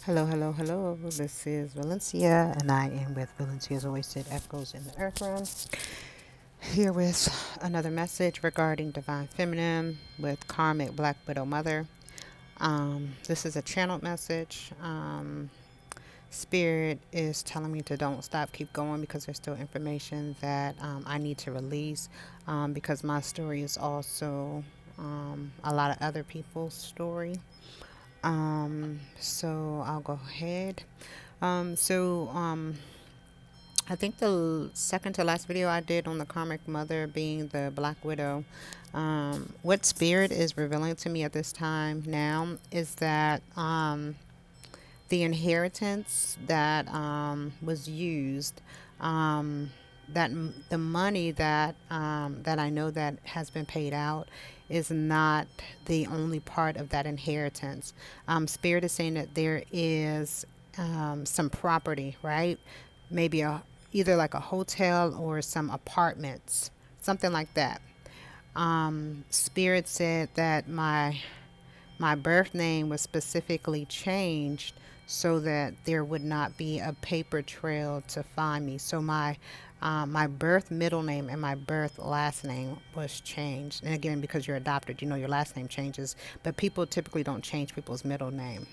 Hello, hello, hello. This is Valencia, and I am with Valencia's Wasted Echoes in the Earth Realm. Here with another message regarding Divine Feminine with Karmic BlackWidow Mother. This is a channeled message. Spirit is telling me to don't stop, keep going, because there's still information that I need to release, because my story is also a lot of other people's story. So I'll go ahead. I think the second to last video I did on the Karmic Mother being the Black Widow, what Spirit is revealing to me at this time now is that the inheritance that was used, the money that I know that has been paid out is not the only part of that inheritance. Spirit is saying that there is some property, right? Maybe either like a hotel or some apartments, something like that. Spirit said that my birth name was specifically changed so that there would not be a paper trail to find me. So my birth middle name and my birth last name was changed. And again, because you're adopted, you know your last name changes, but people typically don't change people's middle name.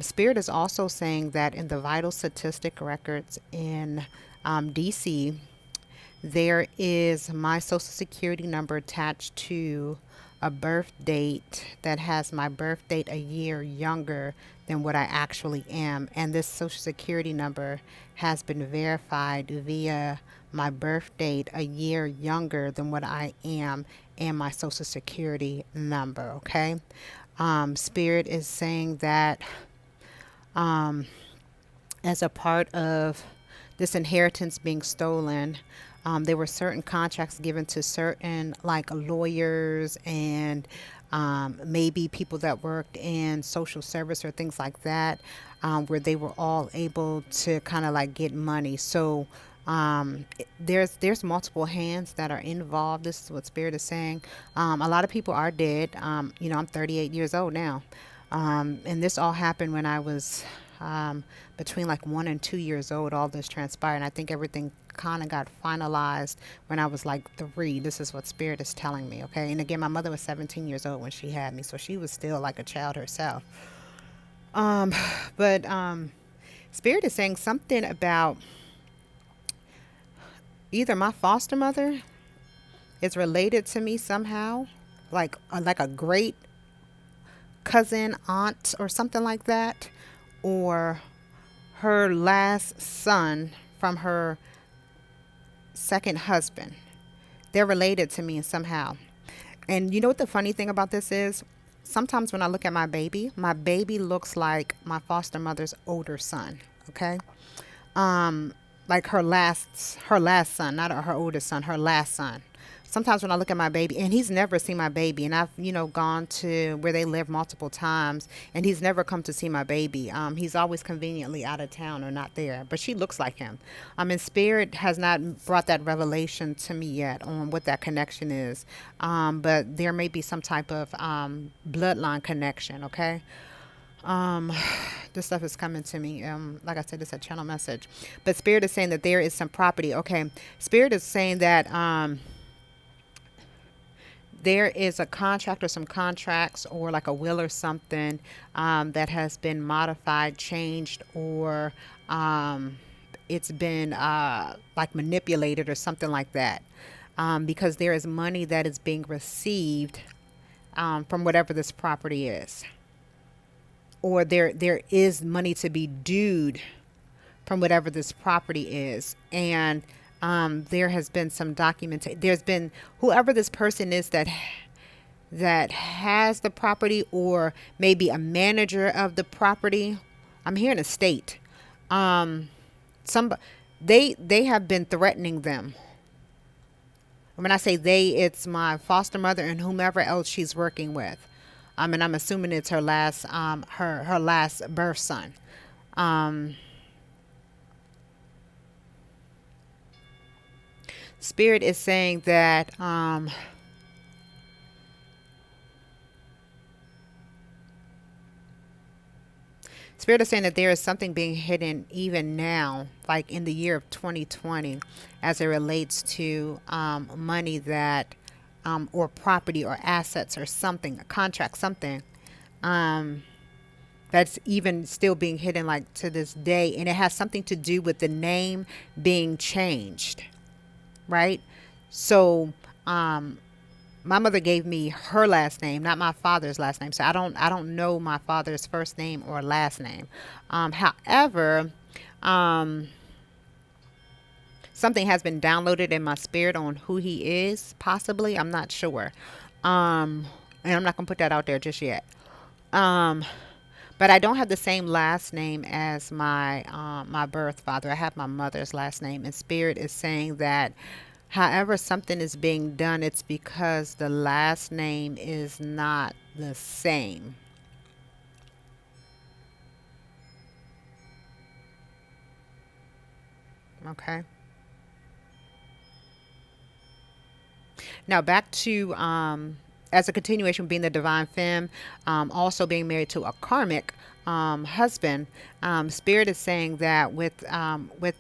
Spirit is also saying that in the vital statistic records in DC, there is my social security number attached to a birth date that has my birth date a year younger than what I actually am. And this social security number has been verified via my birth date a year younger than what I am and my social security number. Okay. Spirit is saying that as a part of this inheritance being stolen, there were certain contracts given to certain like lawyers and maybe people that worked in social service or things like that, where they were all able to kind of like get money. So there's multiple hands that are involved. This is what Spirit is saying. A lot of people are dead. I'm 38 years old now. And this all happened when I was between like 1 and 2 years old. All this transpired. And I think everything kind of got finalized when I was like 3. This is what Spirit is telling me. Okay. And again, my mother was 17 years old when she had me. So she was still like a child herself. Um, but Spirit is saying something about either my foster mother is related to me somehow, like a great cousin, aunt, or something like that, or her last son from her second husband. They're related to me somehow. And you know what the funny thing about this is? Sometimes when I look at my baby looks like my foster mother's older son. Okay. Like her last son, not her oldest son, her last son. Sometimes when I look at my baby, and he's never seen my baby, and I've gone to where they live multiple times, and he's never come to see my baby. He's always conveniently out of town or not there, but she looks like him. And Spirit has not brought that revelation to me yet on what that connection is, but there may be some type of bloodline connection. Okay. um this stuff is coming to me. Like I said, it's a channel message, but Spirit is saying that there is some property. Okay. Spirit is saying that there is a contract or some contracts or like a will or something that has been modified, changed, or it's been like manipulated or something like that, because there is money that is being received from whatever this property is, or there is money to be dued from whatever this property is. And there has been some documentation. There's been whoever this person is that has the property, or maybe a manager of the property. I'm here in a state. Some they have been threatening them. When I say they, it's my foster mother and whomever else she's working with. And I'm assuming it's her last birth son. Um, Spirit is saying that Spirit is saying that there is something being hidden even now, like in the year of 2020, as it relates to money that, or property or assets or something, a contract, something that's even still being hidden like to this day. And it has something to do with the name being changed, right? So, my mother gave me her last name, not my father's last name. So I don't know my father's first name or last name. However, um, something has been downloaded in my spirit on who he is, possibly. I'm not sure. Um, and I'm not gonna put that out there just yet. Um, but I don't have the same last name as my birth father. I have my mother's last name, and Spirit is saying that, however something is being done, it's because the last name is not the same. Okay. Now back to as a continuation, being the divine femme, also being married to a karmic husband. Spirit is saying that with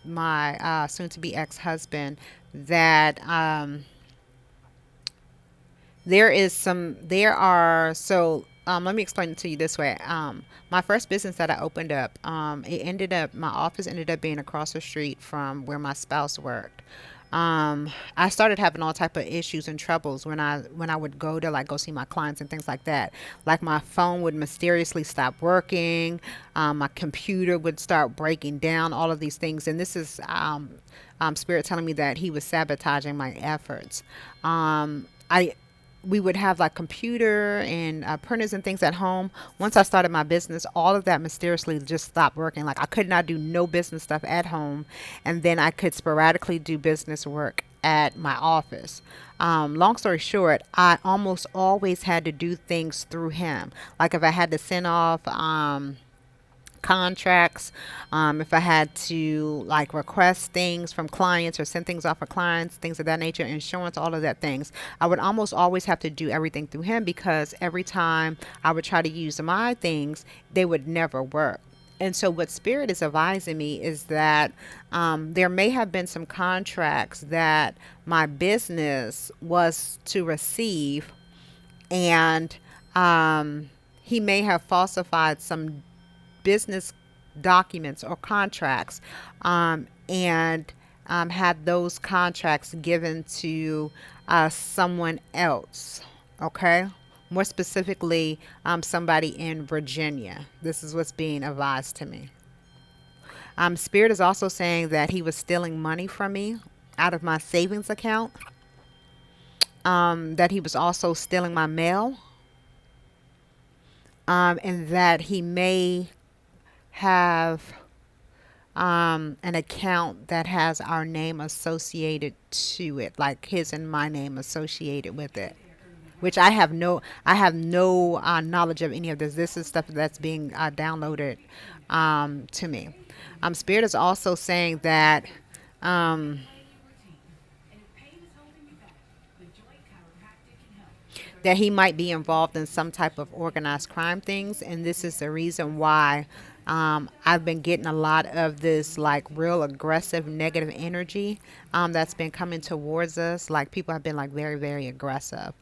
my soon-to-be ex-husband, that there are, so let me explain it to you this way. My first business that I opened up, my office ended up being across the street from where my spouse worked. I started having all type of issues and troubles when I would go to like go see my clients and things like that. Like my phone would mysteriously stop working, my computer would start breaking down, all of these things, and this is Spirit telling me that he was sabotaging my efforts. I we would have like computer and printers and things at home. Once I started my business, all of that mysteriously just stopped working. Like I could not do no business stuff at home, and then I could sporadically do business work at my office. Long story short, I almost always had to do things through him. Like if I had to send off contracts, if I had to like request things from clients or send things off for clients, things of that nature, insurance, all of that things, I would almost always have to do everything through him, because every time I would try to use my things, they would never work. And so what Spirit is advising me is that there may have been some contracts that my business was to receive, and he may have falsified some business documents or contracts, and had those contracts given to someone else. Okay. More specifically, somebody in Virginia. This is what's being advised to me. Spirit is also saying that he was stealing money from me out of my savings account, that he was also stealing my mail, and that he may have an account that has our name associated to it, like his and my name associated with it. Which I have no knowledge of any of this. This is stuff that's being downloaded to me. Spirit is also saying that um, that he might be involved in some type of organized crime things, and this is the reason why I've been getting a lot of this like real aggressive negative energy that's been coming towards us. Like people have been like very, very aggressive.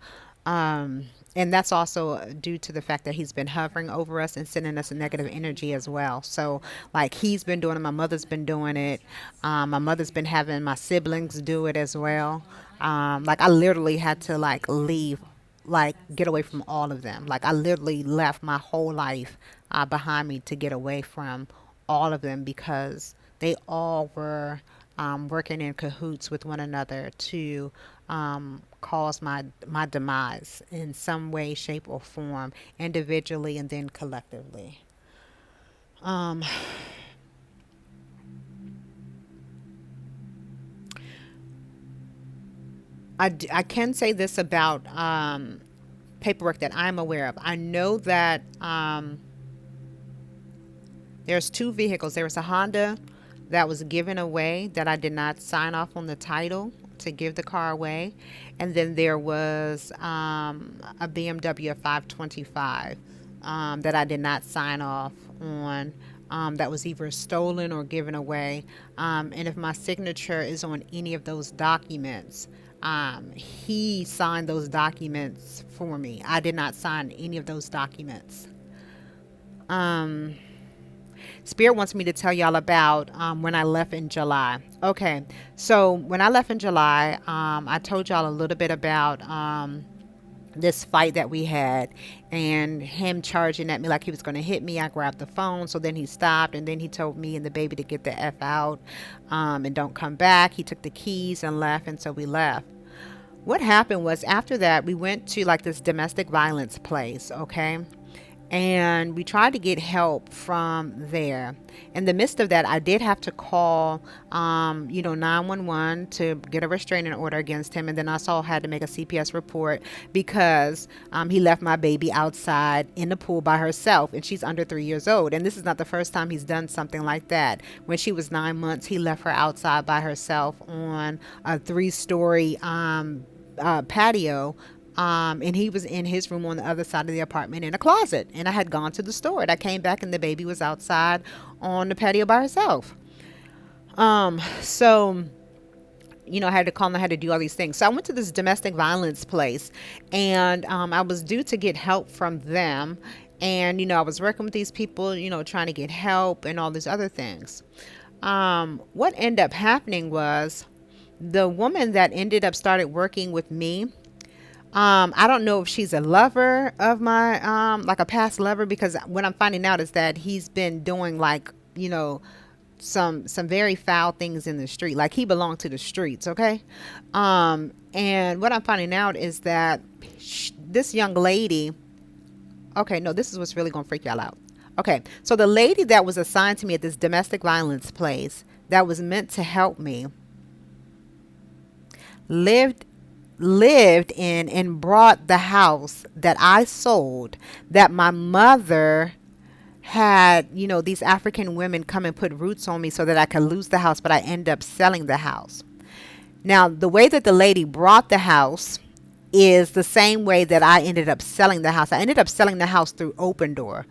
And that's also due to the fact that he's been hovering over us and sending us a negative energy as well. So, like, he's been doing it. My mother's been doing it. My mother's been having my siblings do it as well. Like, I literally had to, like, leave, like, get away from all of them. Like, I literally left my whole life behind me to get away from all of them, because they all were working in cahoots with one another to cause my demise in some way, shape, or form, individually and then collectively. Um, I can say this about paperwork that I'm aware of. I know that there's two vehicles. There was a Honda that was given away that I did not sign off on the title to give the car away. And then there was a BMW 525 that I did not sign off on, that was either stolen or given away. And if my signature is on any of those documents, he signed those documents for me. I did not sign any of those documents. Um, Spirit wants me to tell y'all about when I left in July. Okay, so when I left in July, I told y'all a little bit about this fight that we had, and him charging at me like he was going to hit me. I grabbed the phone, so then he stopped, and then he told me and the baby to get the F out, and don't come back. He took the keys and left, and so we left. What happened was, after that, we went to like this domestic violence place, okay? And we tried to get help from there. In the midst of that, I did have to call 911 to get a restraining order against him. And then I also had to make a CPS report because he left my baby outside in the pool by herself, and she's under 3 years old. And this is not the first time he's done something like that. When she was 9 months, he left her outside by herself on a 3-story patio. And he was in his room on the other side of the apartment in a closet. And I had gone to the store, and I came back and the baby was outside on the patio by herself. So, I had to call and I had to do all these things. So I went to this domestic violence place, and I was due to get help from them. And, I was working with these people, trying to get help and all these other things. What ended up happening was the woman that ended up started working with me, I don't know if she's a lover of my, like a past lover, because what I'm finding out is that he's been doing like, some very foul things in the street. Like he belonged to the streets. Okay. And what I'm finding out is that this young lady, okay, no, this is what's really going to freak y'all out. Okay. So the lady that was assigned to me at this domestic violence place that was meant to help me lived in and brought the house that I sold, that my mother had, these African women come and put roots on me so that I could lose the house, but I end up selling the house. Now, the way that the lady brought the house is the same way that I ended up selling the house. I ended up selling the house through Open Door.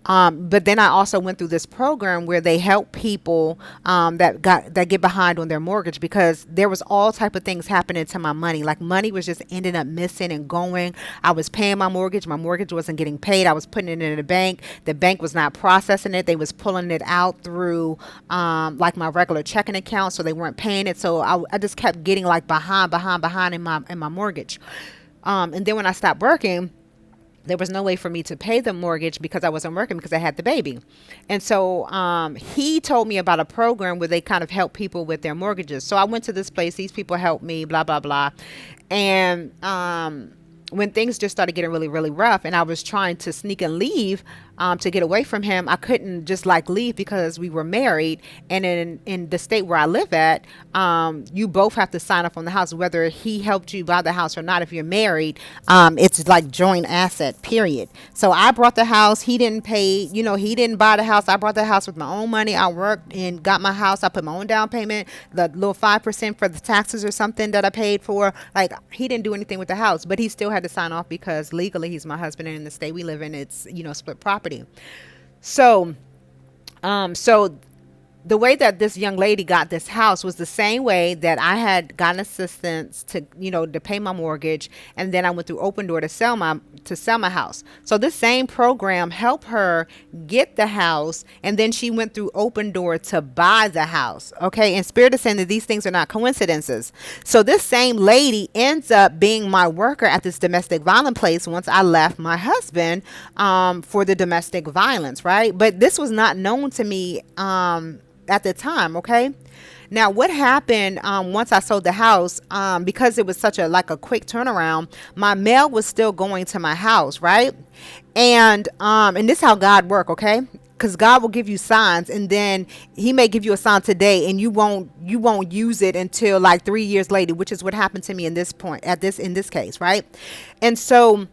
But then I also went through this program where they help people that get behind on their mortgage, because there was all type of things happening to my money. Like money was just ending up missing and going. I was paying my mortgage. My mortgage wasn't getting paid. I was putting it in the bank. The bank was not processing it. They was pulling it out through like my regular checking account, so they weren't paying it. So I just kept getting like behind in my mortgage. And then when I stopped working, there was no way for me to pay the mortgage because I wasn't working because I had the baby. And so he told me about a program where they kind of help people with their mortgages. So I went to this place. These people helped me, blah, blah, blah. And when things just started getting really, really rough and I was trying to sneak and leave to get away from him, I couldn't just like leave because we were married. And in the state where I live at, you both have to sign up on the house, whether he helped you buy the house or not. If you're married, it's like joint asset, period. So I brought the house. He didn't pay, he didn't buy the house. I brought the house with my own money. I worked and got my house. I put my own down payment, the little 5% for the taxes or something that I paid for. Like he didn't do anything with the house, but he still had to sign off because legally he's my husband, and in the state we live in, it's, split property. So the way that this young lady got this house was the same way that I had gotten assistance to, to pay my mortgage. And then I went through Open Door to sell my house. So this same program helped her get the house. And then she went through Open Door to buy the house. Okay. And Spirit is saying that these things are not coincidences. So this same lady ends up being my worker at this domestic violence place once I left my husband, for the domestic violence. Right. But this was not known to me, at the time. Okay. Now what happened, once I sold the house, because it was such a quick turnaround, my mail was still going to my house. Right. And this is how God work. Okay. Because God will give you signs, and then he may give you a sign today and you won't use it until like 3 years later, which is what happened to me in this case. Right. And so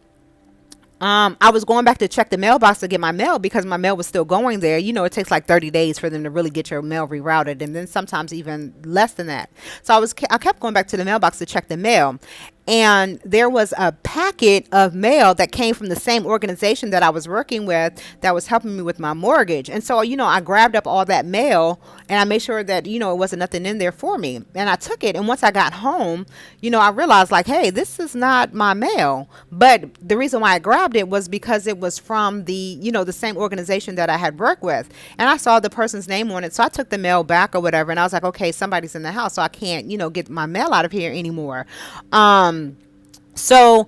I was going back to check the mailbox to get my mail because my mail was still going there. It takes like 30 days for them to really get your mail rerouted, and then sometimes even less than that. So I kept going back to the mailbox to check the mail. And there was a packet of mail that came from the same organization that I was working with that was helping me with my mortgage. And so, I grabbed up all that mail and I made sure that, it wasn't nothing in there for me. And I took it. And once I got home, I realized like, hey, this is not my mail. But the reason why I grabbed it was because it was from the same organization that I had worked with. And I saw the person's name on it. So I took the mail back or whatever. And I was like, okay, somebody's in the house. So I can't, get my mail out of here anymore. So,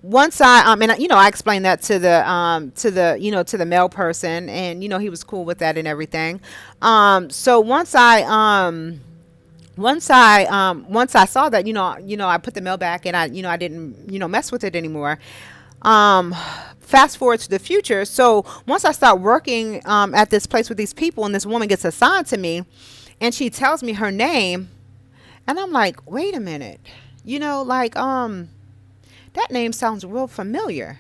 once I explained that to the mail person, and he was cool with that and everything. So once I saw that, I put the mail back and I didn't, mess with it anymore. Fast forward to the future. So once I start working, at this place with these people, and this woman gets assigned to me, and she tells me her name, and I'm like, wait a minute, that name sounds real familiar.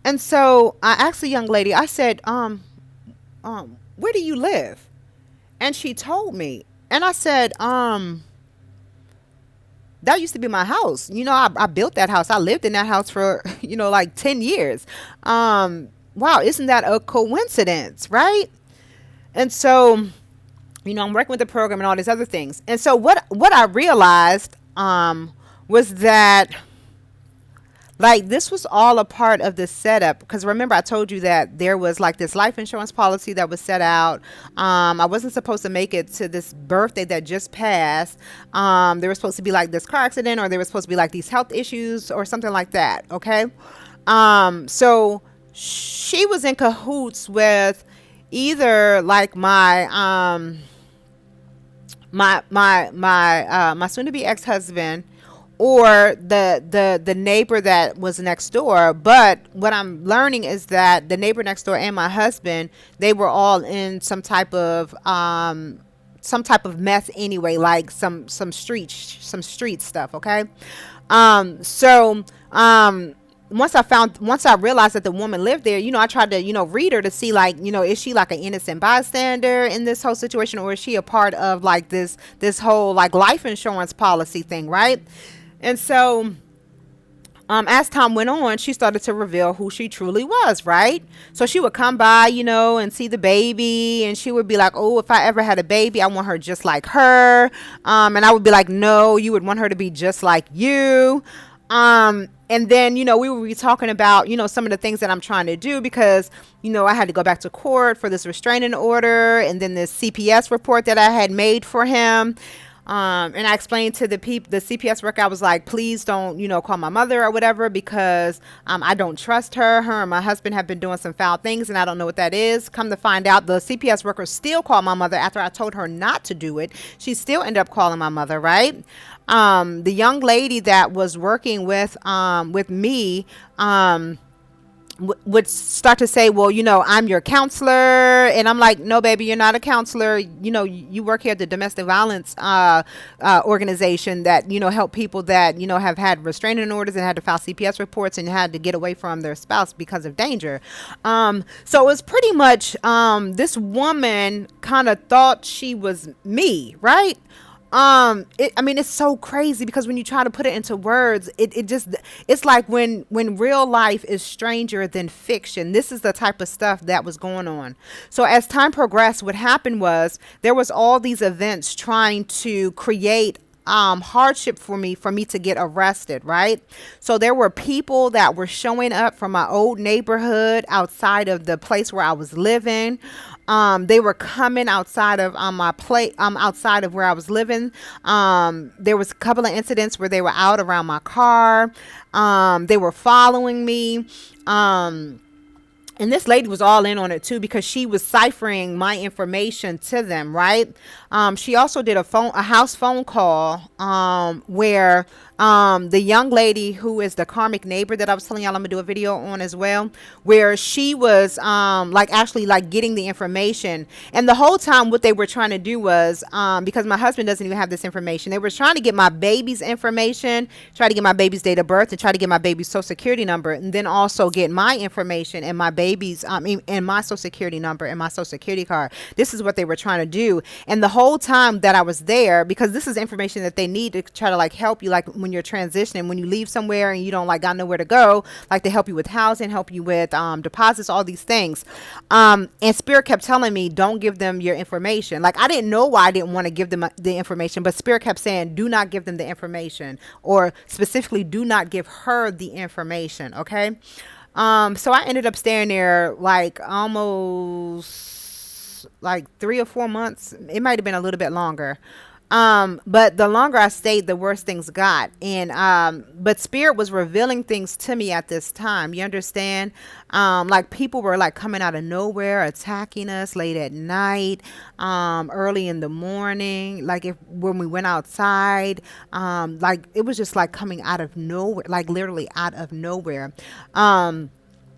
And so I asked the young lady, I said, where do you live? And she told me, and I said, that used to be my house. I built that house. I lived in that house for, like 10 years. Wow. Isn't that a coincidence? Right. And so, I'm working with the program and all these other things. And so what I realized, was that, like, this was all a part of the setup. Because remember, I told you that there was like this life insurance policy that was set out. I wasn't supposed to make it to this birthday that just passed. There was supposed to be like this car accident, or there was supposed to be like these health issues or something like that. Okay. So she was in cahoots with either like my soon to be ex-husband, or the neighbor that was next door. But what I'm learning is that the neighbor next door and my husband, they were all in some type of mess anyway, like some street stuff. Okay. So once I realized that the woman lived there, I tried to, read her to see, like, is she like an innocent bystander in this whole situation, or is she a part of like this whole like life insurance policy thing, right? And so, as time went on, she started to reveal who she truly was, right? So she would come by, and see the baby, and she would be like, oh, if I ever had a baby, I want her just like her. And I would be like, no, you would want her to be just like you. And then, we would be talking about, some of the things that I'm trying to do, because, I had to go back to court for this restraining order, and then this CPS report that I had made for him. And I explained to the CPS worker, I was like, please don't, call my mother or whatever, because I don't trust her. Her and my husband have been doing some foul things, and I don't know what that is. Come to find out, the CPS worker still called my mother after I told her not to do it. She still ended up calling my mother, right? The young lady that was working with me, would start to say, well, I'm your counselor. And I'm like, no, baby, you're not a counselor. You work here at the domestic violence organization that, help people that, have had restraining orders and had to file CPS reports and had to get away from their spouse because of danger. So it was pretty much this woman kind of thought she was me, right? It's so crazy, because when you try to put it into words, it's like when real life is stranger than fiction. This is the type of stuff that was going on. So as time progressed, what happened was there was all these events trying to create hardship for me to get arrested, right? So there were people that were showing up from my old neighborhood outside of the place where I was living. They were coming outside of outside of where I was living. There was a couple of incidents where they were out around my car. They were following me. And this lady was all in on it too, because she was ciphering my information to them, right? She also did a house phone call where the young lady who is the karmic neighbor that I was telling y'all I'm gonna do a video on as well, where she was actually getting the information. And the whole time what they were trying to do was, because my husband doesn't even have this information, they were trying to get my baby's information, try to get my baby's date of birth, and try to get my baby's social security number, and then also get my information and my baby's and my social security number and my social security card. This is what they were trying to do. And the whole time that I was there, because this is information that they need to try to help you, when when you're transitioning, when you leave somewhere and you don't like got nowhere to go, like they help you with housing, help you with deposits, all these things. And Spirit kept telling me, don't give them your information. Like I didn't know why I didn't want to give them the information, but Spirit kept saying, do not give them the information, or specifically, do not give her the information. Okay. So I ended up staying there like almost like 3 or 4 months. It might have been a little bit longer. But the longer I stayed, the worse things got. And, but Spirit was revealing things to me at this time. You understand? Like people were like coming out of nowhere, attacking us late at night, early in the morning. Like when we went outside, like it was just like coming out of nowhere, like literally out of nowhere.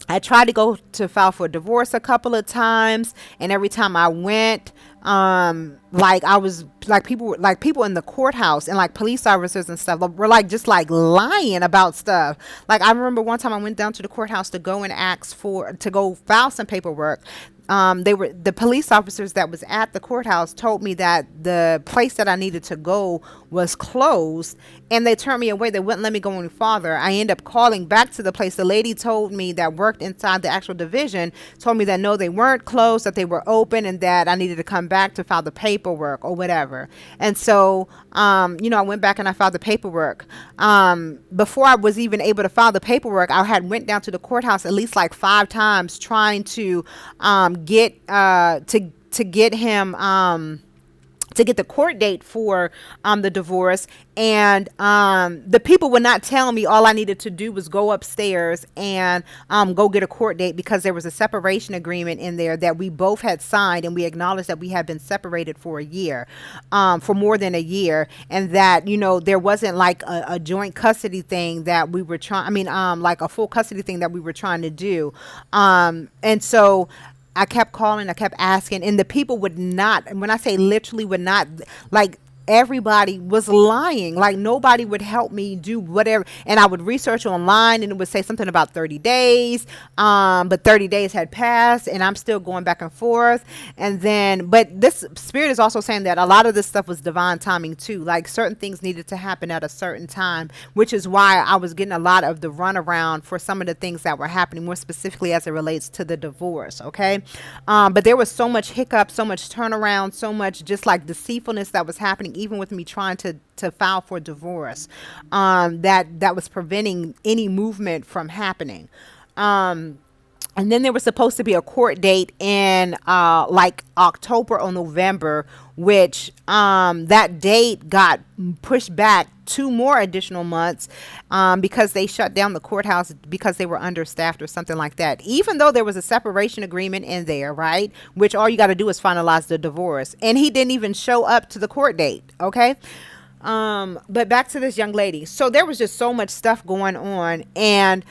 I tried to go to file for divorce a couple of times, and every time I went, like I was like people in the courthouse and like police officers and stuff were like just like lying about stuff. Like I remember one time I went down to the courthouse to go and to go file some paperwork. The police officers that was at the courthouse told me that the place that I needed to go was closed, and they turned me away. They wouldn't let me go any farther. I ended up calling back to the place. The lady told me that worked inside the actual division told me that no, they weren't closed, that they were open, and that I needed to come back to file the paperwork or whatever. And so, I went back and I filed the paperwork. Before I was even able to file the paperwork, I had went down to the courthouse at least like 5 times trying to get him to get the court date for the divorce, and the people would not tell me. All I needed to do was go upstairs and go get a court date, because there was a separation agreement in there that we both had signed, and we acknowledged that we had been separated for a year, for more than a year, and that there wasn't like a joint custody thing that we were trying. Like a full custody thing that we were trying to do, and so I kept calling, I kept asking, and the people would not, and when I say literally would not, like everybody was lying. Like nobody would help me do whatever. And I would research online and it would say something about 30 days. But 30 days had passed and I'm still going back and forth. And then, but this Spirit is also saying that a lot of this stuff was divine timing too. Like certain things needed to happen at a certain time, which is why I was getting a lot of the runaround for some of the things that were happening, more specifically as it relates to the divorce. Okay. But there was so much hiccup, so much turnaround, so much just like deceitfulness that was happening, even with me trying to file for divorce, that was preventing any movement from happening. And then there was supposed to be a court date in like October or November, which that date got pushed back 2 more additional months because they shut down the courthouse because they were understaffed or something like that. Even though there was a separation agreement in there, right? Which all you got to do is finalize the divorce. And he didn't even show up to the court date. Okay. But back to this young lady. So there was just so much stuff going on, and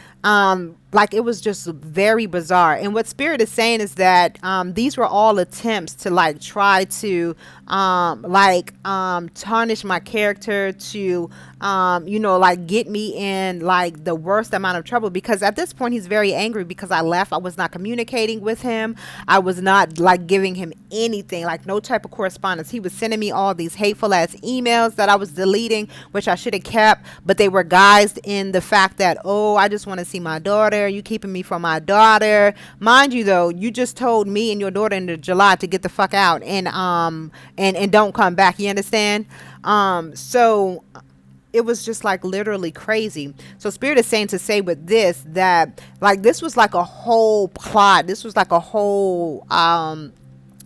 like it was just very bizarre. And what Spirit is saying is that these were all attempts to like try to tarnish my character, to like get me in like the worst amount of trouble, because at this point he's very angry because I left. I was not communicating with him. I was not like giving him anything, like no type of correspondence. He was sending me all these hateful ass emails that I was deleting, which I should have kept, but they were guised in the fact that, oh, I just want to see my daughter. You keeping me from my daughter. Mind you though, you just told me and your daughter in July to get the fuck out and don't come back. You understand? So it was just like literally crazy. So Spirit is saying to say with this that like this was like a whole plot. This was like a whole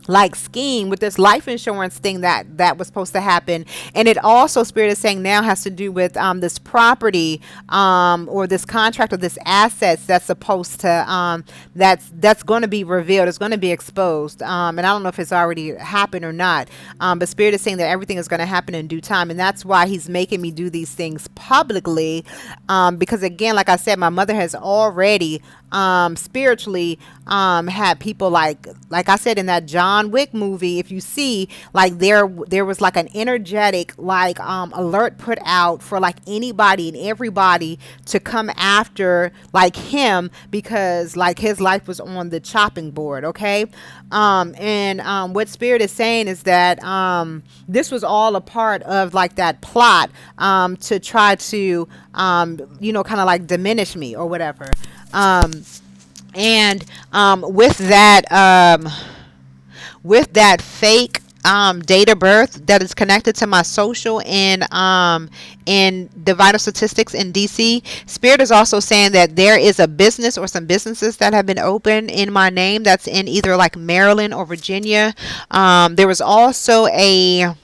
like scheme with this life insurance thing that was supposed to happen. And it also, Spirit is saying now, has to do with this property or this contract or this assets that's supposed to that's going to be revealed. It's going to be exposed, and I don't know if it's already happened or not, but Spirit is saying that everything is going to happen in due time, and that's why he's making me do these things publicly, because again, like I said, my mother has already spiritually, had people like I said in that John Wick movie. If you see, like there was like an energetic like alert put out for like anybody and everybody to come after like him, because like his life was on the chopping board. Okay. And what spirit is saying is that this was all a part of like that plot, to try to kind of like diminish me or whatever. And with that fake date of birth that is connected to my social in the vital statistics in DC, spirit is also saying that there is a business or some businesses that have been opened in my name that's in either like Maryland or Virginia. There was also a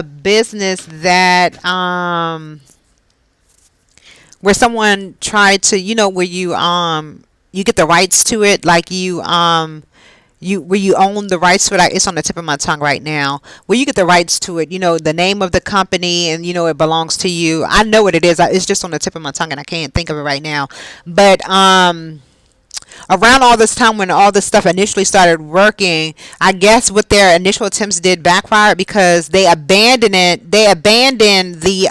business that where someone tried to, where you get the rights to it, like you where you own the rights to it. It's on the tip of my tongue right now. Where you get the rights to it, the name of the company, and it belongs to you. I know what it is. It's just on the tip of my tongue, and I can't think of it right now. But around all this time when all this stuff initially started working, I guess what their initial attempts did backfire, because they abandoned it. They abandoned the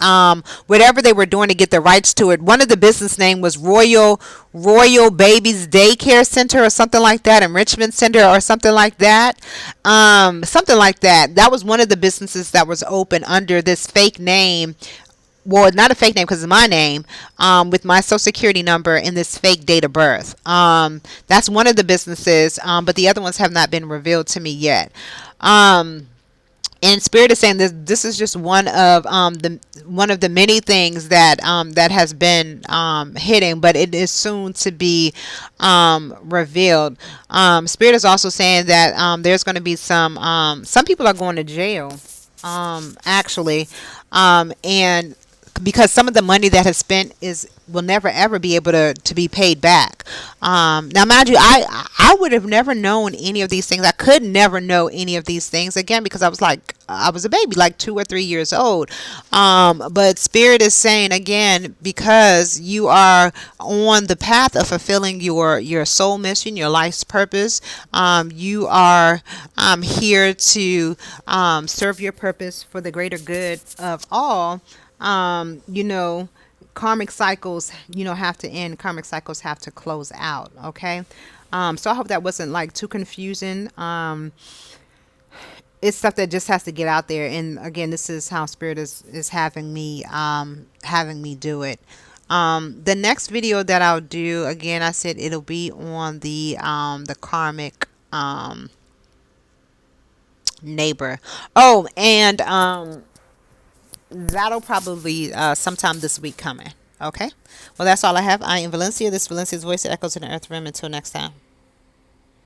whatever they were doing to get the rights to it. One of the business name was Royal Babies Daycare Center or something like that, Enrichment Center or something like that. Something like that. That was one of the businesses that was open under this fake name. Well, not a fake name because it's my name, with my social security number and this fake date of birth. That's one of the businesses, but the other ones have not been revealed to me yet. And spirit is saying this is just one of the many things that that has been hidden, but it is soon to be revealed. Spirit is also saying that there's going to be some people are going to jail, actually, and because some of the money that has spent will never ever be able to be paid back. Now, mind you, I would have never known any of these things. I could never know any of these things again, because I was a baby, like 2 or 3 years old. But spirit is saying again, because you are on the path of fulfilling your soul mission, your life's purpose. You are here to serve your purpose for the greater good of all. Karmic cycles, have to end. Karmic cycles have to close out. Okay. So I hope that wasn't like too confusing. It's stuff that just has to get out there. And again, this is how spirit is having me do it. The next video that I'll do, again, I said it'll be on the karmic neighbor. Oh, and that'll probably be sometime this week coming. Okay. Well, that's all I have. I am Valencia. This is Valencia's voice that echoes in the earth realm. Until next time.